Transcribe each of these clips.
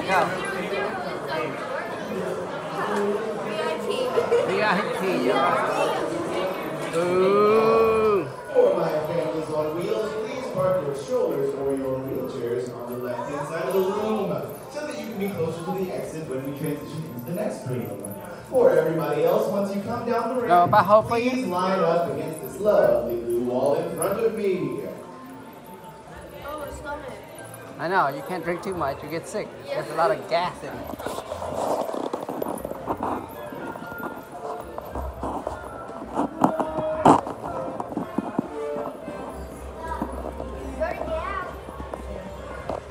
Come. VIP, yeah. Ooh. For my families on wheels, please park your strollers or your wheelchairs on the left-hand side of the room so that you can be closer to the exit when we transition into the next room. For everybody else, once you come down the ramp, please line up against this lovely blue wall in front of me. I know, you can't drink too much, you get sick. There's a lot of gas in it.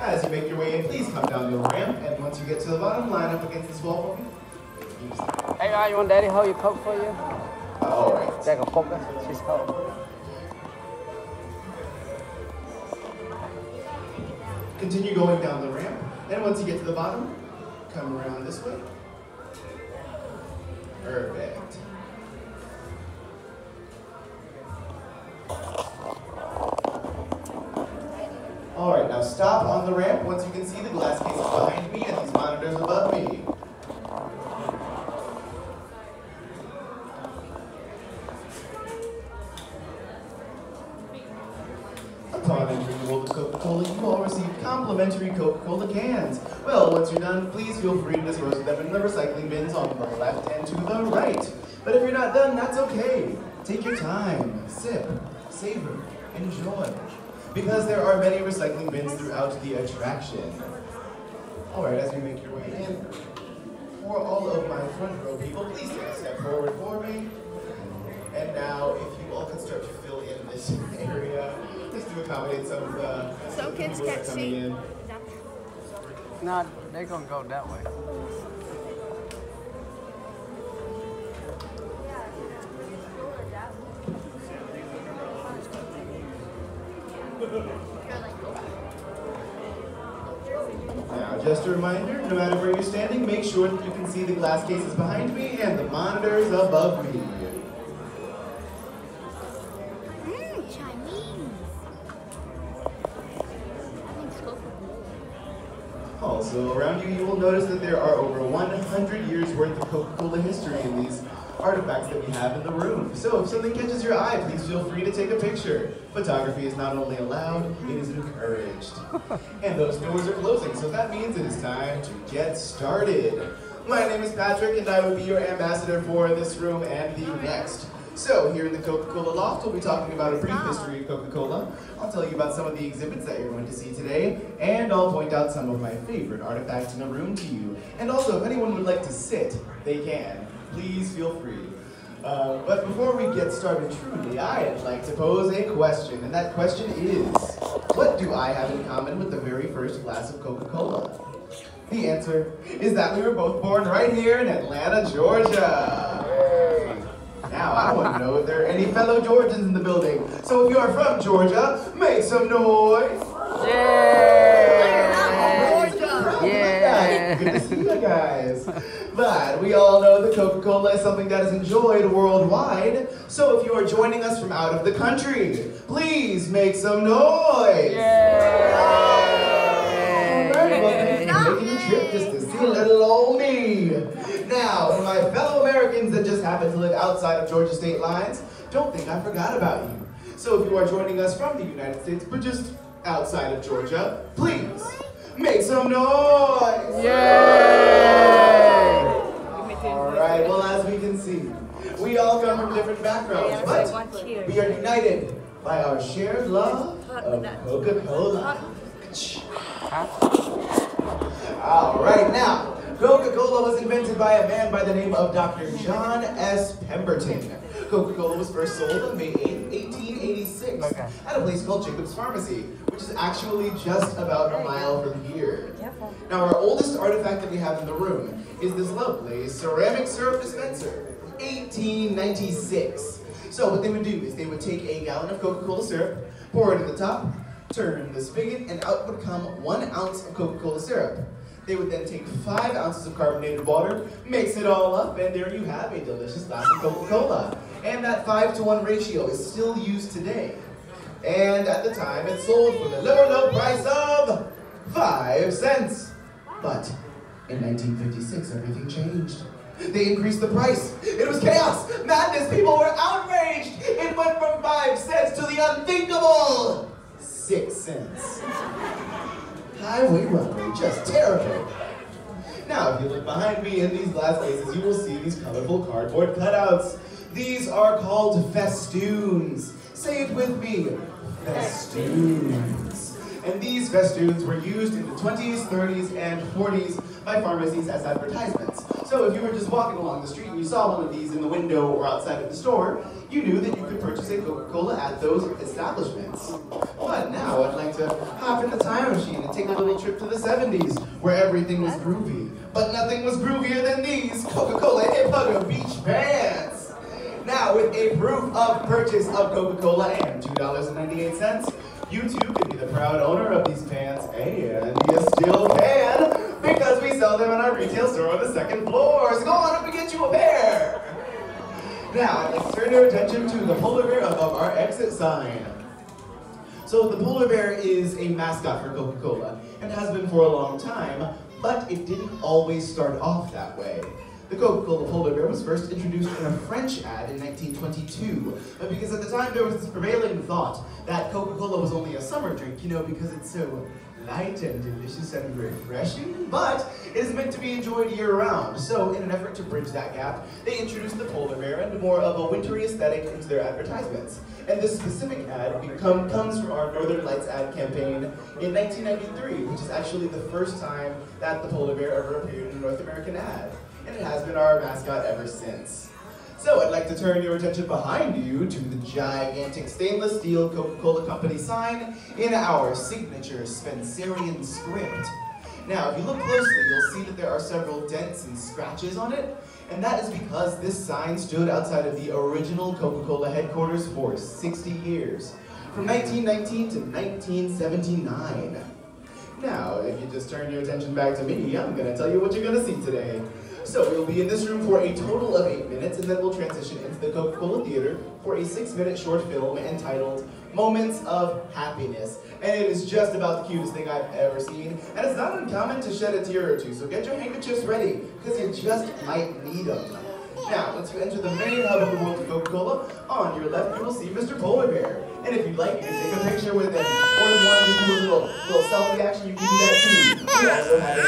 As you make your way in, please come down the ramp, and once you get to the bottom, line up against this wall for me. Hey, you want Daddy hold your Coke for you? All right. Take a Coca, she's cold. Continue going down the ramp, and once you get to the bottom, come around this way. Perfect. All right, now stop on the ramp once you can see the glass cases behind me and these monitors above me. Upon entering the world of Coca Cola, you all receive complimentary Coca Cola cans. Well, once you're done, please feel free to dispose of them in the recycling bins on the left and to the right. But if you're not done, that's okay. Take your time, sip, savor, enjoy. Because there are many recycling bins throughout the attraction. All right, as you make your way in, for all of my front row people, please take a step forward for me. And now, if you all could start to fill in this area, just to accommodate some of the kids people that can't are coming see. in. No, they're gonna go that way. Now, just a reminder, no matter where you're standing, make sure that you can see the glass cases behind me and the monitors above me. Chinese. Also, around you, you will notice that there are over 100 years worth of Coca-Cola history in these artifacts that we have in the room. So if something catches your eye, please feel free to take a picture. Photography is not only allowed, it is encouraged. And those doors are closing, so that means it is time to get started. My name is Patrick, and I will be your ambassador for this room and the next. So, here in the Coca-Cola Loft, we'll be talking about a brief history of Coca-Cola. I'll tell you about some of the exhibits that you're going to see today, and I'll point out some of my favorite artifacts in the room to you. And also, if anyone would like to sit, they can. Please feel free. But before we get started truly, I'd like to pose a question, and that question is, what do I have in common with the very first glass of Coca-Cola? The answer is that we were both born right here in Atlanta, Georgia. Now, I want to know if there are any fellow Georgians in the building. So if you are from Georgia, make some noise. Yeah! Yeah! Good to see you guys. But we all know that Coca-Cola is something that is enjoyed worldwide. So if you are joining us from out of the country, please make some noise. Yeah! Alright, well, thank you for making the trip just to see little old me. Now, for my fellow Americans that just happen to live outside of Georgia state lines, don't think I forgot about you. So if you are joining us from the United States, but just outside of Georgia, please make some noise! Yay! Alright, well, as we can see, we all come from different backgrounds, but we are united by our shared love of Coca-Cola. Alright, now, Coca-Cola was invented by a man by the name of Dr. John S. Pemberton. Coca-Cola was first sold on May 8, 1886 at a place called Jacob's Pharmacy, which is actually just about a mile from here. Now, our oldest artifact that we have in the room is this lovely ceramic syrup dispenser, 1896. So what they would do is they would take a gallon of Coca-Cola syrup, pour it in the top, turn the spigot, and out would come 1 ounce of Coca-Cola syrup. They would then take 5 ounces of carbonated water, mix it all up, and there you have a delicious glass of Coca-Cola. And that 5-to-1 ratio is still used today. And at the time, it sold for the low price of 5 cents. But In 1956, everything changed. They increased the price. It was chaos, madness, people were outraged. It went from 5 cents to the unthinkable 6 cents. Highway robbery, just terrible. Now, if you look behind me in these glass cases, you will see these colorful cardboard cutouts. These are called festoons. Say it with me, festoons. And these festoons were used in the 20s, 30s, and 40s by pharmacies as advertisements. So if you were just walking along the street and you saw one of these in the window or outside of the store, you knew that you could purchase a Coca Cola at those establishments. But now I'd like to hop in the time machine and take a little trip to the 70s, where everything was groovy. But nothing was groovier than these Coca Cola Hip Hugger Beach Pants. Now, with a proof of purchase of Coca Cola and $2.98, you too can be the proud owner of these pants, and you still can, because we sell them in our retail store on the 2nd floor. So go on up and get you a pair. Now, I'd like to turn your attention to the polar bear above our exit sign. So the polar bear is a mascot for Coca Cola, and has been for a long time, but it didn't always start off that way. The Coca-Cola polar bear was first introduced in a French ad in 1922, because at the time there was this prevailing thought that Coca-Cola was only a summer drink, you know, because it's so light and delicious and refreshing, but it is meant to be enjoyed year-round. So in an effort to bridge that gap, they introduced the polar bear and more of a wintry aesthetic into their advertisements. And this specific ad comes from our Northern Lights ad campaign in 1993, which is actually the first time that the polar bear ever appeared in a North American ad. And it has been our mascot ever since. So I'd like to turn your attention behind you to the gigantic stainless steel Coca-Cola Company sign in our signature Spencerian script. Now, if you look closely, you'll see that there are several dents and scratches on it, and that is because this sign stood outside of the original Coca-Cola headquarters for 60 years, from 1919 to 1979. Now, if you just turn your attention back to me, I'm going to tell you what you're going to see today. So we'll be in this room for a total of 8 minutes, and then we'll transition into the Coca Cola Theater for a 6-minute short film entitled Moments of Happiness. And it is just about the cutest thing I've ever seen, and it's not uncommon to shed a tear or two, so get your handkerchiefs ready, because you just might need them. Now, once you enter the main hub of the world of Coca-Cola, on your left you will see Mr. Polar Bear. And if you'd like, you can take a picture with him, or if you want to just do a little selfie action, you can do that too. We also have a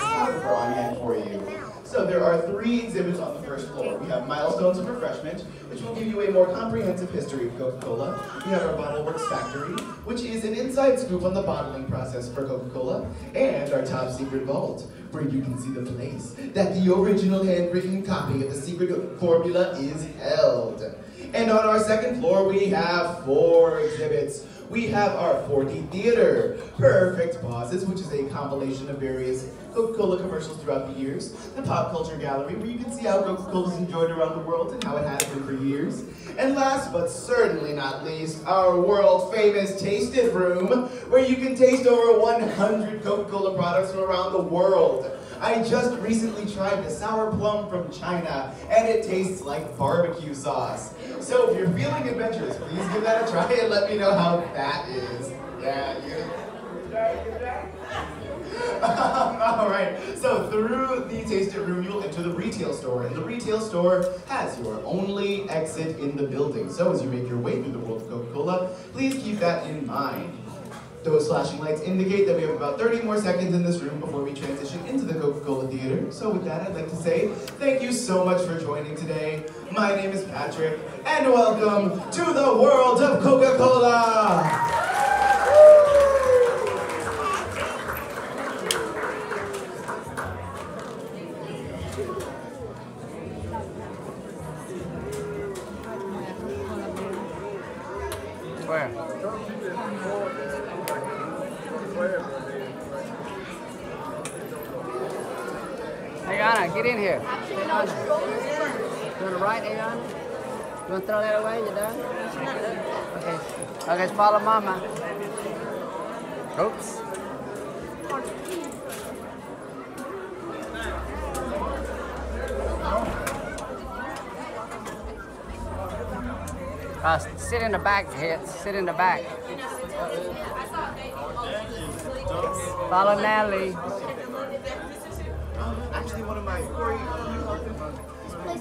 photographer on hand for you. So there are 3 exhibits on the first floor. We have Milestones of Refreshment, which will give you a more comprehensive history of Coca-Cola. We have our Bottle Works Factory, which is an inside scoop on the bottling process for Coca-Cola, and our Top Secret Vault, where you can see the place that the original handwritten copy of the secret formula is held. And on our second floor, we have 4 exhibits. We have our 4D Theater, Perfect Pauses, which is a compilation of various Coca-Cola commercials throughout the years, the Pop Culture Gallery, where you can see how Coca-Cola is enjoyed around the world and how it has been for years, and last but certainly not least, our world-famous Tasted Room, where you can taste over 100 Coca-Cola products from around the world. I just recently tried the sour plum from China, and it tastes like barbecue sauce. So if you're feeling adventurous, please give that a try and let me know how that is. Yeah, Alright, so through the Tasted Room, you'll enter the retail store, and the retail store has your only exit in the building. So as you make your way through the world of Coca-Cola, please keep that in mind. Those flashing lights indicate that we have about 30 more seconds in this room before we transition into the Coca-Cola Theater. So with that, I'd like to say thank you so much for joining today. My name is Patrick, and welcome to the world of Coca-Cola! Where? Ayana, get in here. Ayana. You want to right, Ayana? You want to throw that away? You done? Okay. Okay, follow Mama. Oops. Sit in the back, Hits. Sit in the back. Follow Natalie. This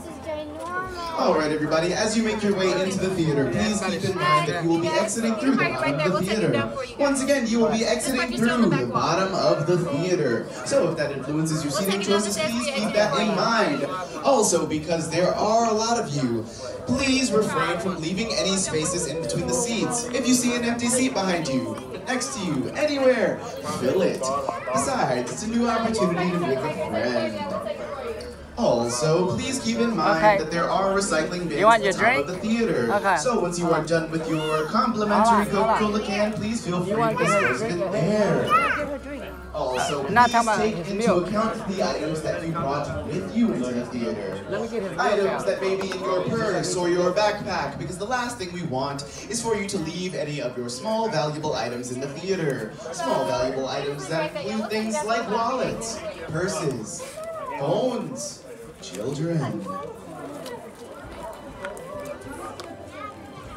is ginormous. Alright everybody, as you make your way into the theater, please keep in mind that you will be exiting through the bottom of the theater. Once again, you will be exiting through the bottom of the theater. So if that influences your seating choices, please keep that in mind. Also, because there are a lot of you, please refrain from leaving any spaces in between the seats. If you see an empty seat behind you, next to you, anywhere, fill it. Besides, it's a new opportunity to make a friend. Also, please keep in mind that there are recycling bins at the top of the theater. So once you are done with your complimentary Coca Cola can, please feel free to dispose of it there. Also, please take into account the items that you brought with you into the theater. Items that may be in your purse or your backpack, because the last thing we want is for you to leave any of your small valuable items in the theater. Small valuable items that include things like wallets, purses, phones, children.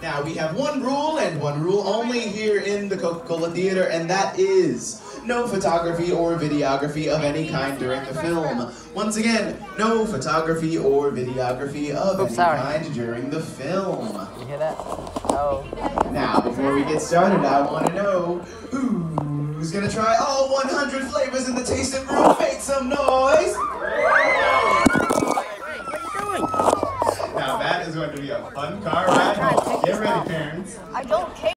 Now we have one rule and one rule only here in the Coca Cola Theater, and that is no photography or videography of any kind during the film. Once again, no photography or videography of any kind during the film. You hear that? Oh. Now, before we get started, I want to know who's gonna try all 100 flavors in the tasting room.